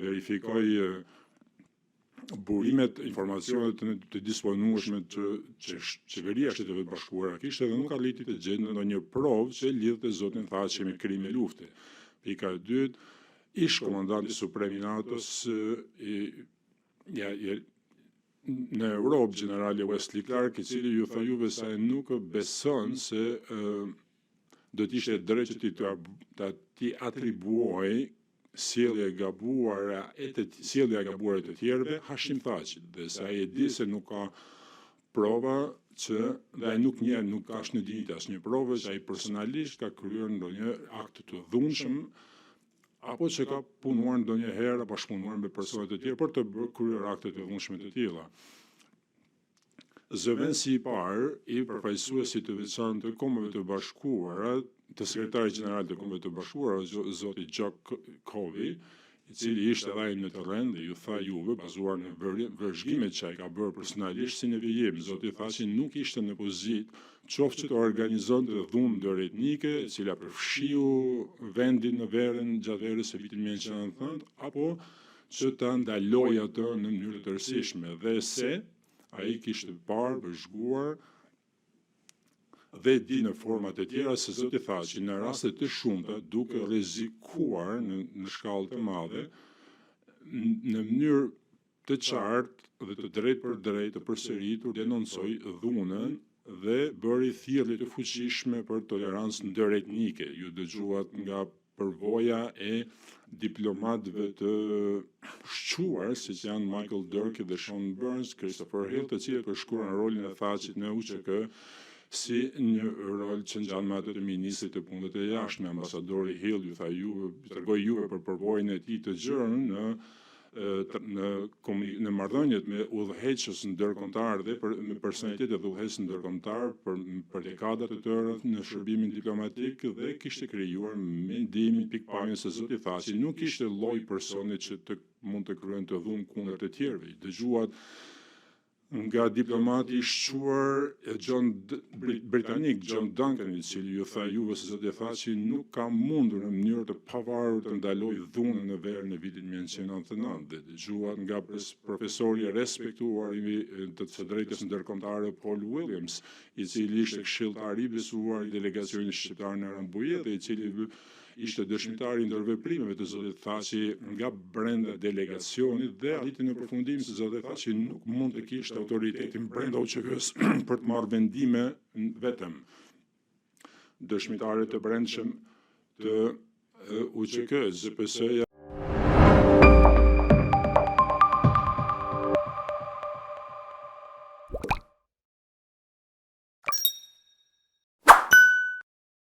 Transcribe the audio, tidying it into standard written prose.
verifikoj burimet, informacionet të disponueshme të qeveria e Shtetit të Bashkuara kishte dhe nuk arriti të gjendë ndonjë provë që lidhte zotin Thaçi me krime lufte. Pika e dytë, ish komandanti suprem i NATO-s në Europë, generali Wesley Clark, i cili ju tha juve se nuk beson se do të ishte drejt që ti atribuoj sjellja e gabuara të tjerëve Hashim Thaçit, dhe se ai e di se nuk ka prova dhe ai nuk ka as në ditë as një provë që ai personalisht ka kryer ndonjë akt të dhunshëm apo që ka punuar ndonjëherë apo bashkëpunuar me persona të tjerë për të kryer akte të dhunshme të tilla. Zëvendësi i parë i përfaqësuesit të veçantë të Kombeve të Bashkuara, të sekretarit gjeneral të Kombeve të Bashkuara, zoti Jack Covey, i cili ishte edhe ai në terren dhe ju tha juve, bazuar në vëzhgimet që ai ka bërë personalisht si në vijim, zoti Thaçi nuk ishte në pozitë qoftë që të organizonte dhunë ndëretnike, e cila përfshiu vendin në verën gjatë verës së vitit 1990, apo që ta ndaloj atë në mënyrë të rëndësishme, dhe se ai kishte parë, vëzhguar dhe di në format e tjera se zoti Thaçi në raste të shumta duke rrezikuar në shkallë të madhe në mënyrë të qartë dhe të drejtë për drejtë të përsëritur denoncoi dhunën dhe bëri thirrje të fuqishme për tolerancë ndëretnike. Ju dëgjuat nga përvoja e diplomatëve të shquar, siç janë Michael Durkee dhe Sean Burns, Christopher Hill, të cilët përshkruan rolin e Thaçit në UÇK si një rol që ngjan me atë të ministrit të punëve të jashtme. Ambasadori Hill ju tregoi juve për përvojën e tij të gjerë në marrëdhëniet me udhëheqës ndërkombëtar dhe me personalitetet e udhëheqës ndërkombëtar për dekada të tëra në shërbimin diplomatik, dhe kishte krijuar mendimin pikpamjen se zoti Thaçi nuk ishte lloj personi që mund të kryente dhunë kundër të tjerëve. Dëgjuat nga diplomati i shquar britanik John Duncan, i cili ju tha juve se zoti Thaçi nuk ka mundur në mënyrë të pavarur të ndalojë dhunën në verën e vitit 1999, dhe dëgjuat nga profesori i respektuar të së drejtës ndërkombëtare Paul Williams, i cili ishte këshilltar i besuar i delegacionit shqiptar në Rambuje dhe i cili ishte dëshmitar i ndërveprimeve të zotit Thaçi nga brenda delegacionit, dhe arriti në përfundim se zoti Thaçi nuk mund të kishte autoritetin brenda UÇK-s për të marrë vendime vetëm. Dëshmitarët e brendshëm të UÇK-s, ZPS-ja